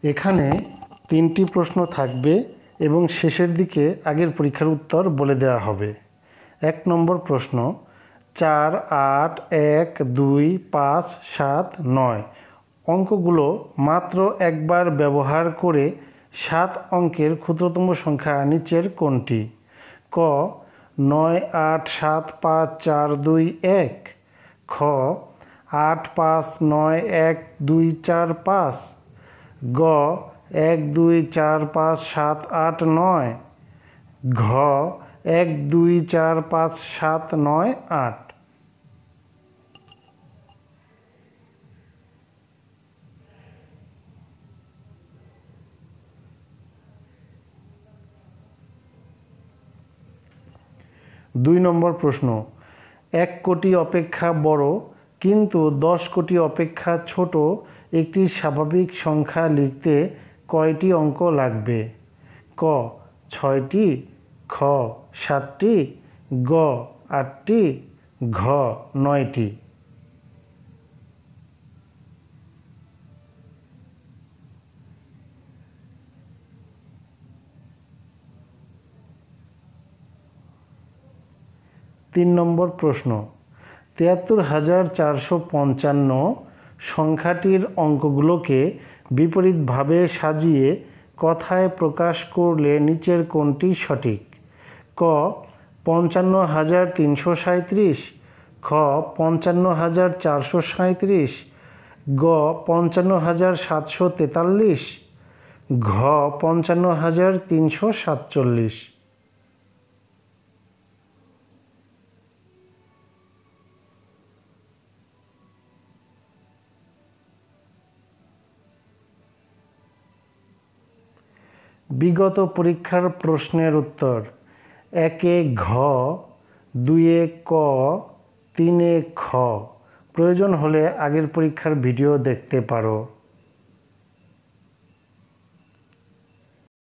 এখানে 3টি প্রশ্ন থাকবে এবং শেষের দিকে আগের পরীক্ষার উত্তর বলে দেওয়া হবে। 1 নম্বর প্রশ্ন, 4, 8, 1, 2, 5, 7, 9 অঙ্কগুলো মাত্র একবার ব্যবহার করে 7 অঙ্কের ক্ষুদ্রতম সংখ্যা নিচের কোনটি? ক 9, 8, 7, 5, 4, 2, 1, খ 8, 5, 9, 1, 2, 4, 5, গ 1, 2, 4, 5, 7, 8, 9, ঘ 1, 2, 4, 5, 7, 9, 8। 2 নম্বর প্রশ্ন, 1 কোটি অপেক্ষা বড় কিন্তু 10 কোটি অপেক্ষা ছোট একটি স্বাভাবিক সংখ্যা লিখতে কয়টি অঙ্ক লাগবে? ক 6টি, খ 7টি, গ 8টি, ঘ 9টি। তিন নম্বর প্রশ্ন, 73,455 সংখ্যাটির অঙ্কগুলোকে বিপরীতভাবে সাজিয়ে কথায় প্রকাশ করলে নিচের কোনটি সঠিক? ক 55,337, খ 55,437, গ 55,743, ঘ 55,347। বিগত পরীক্ষার প্রশ্নের উত্তর: 1-এ ঘ, 2-এ ক, 3-এ খ। প্রয়োজন হলে আগের পরীক্ষার ভিডিও দেখতে পারো।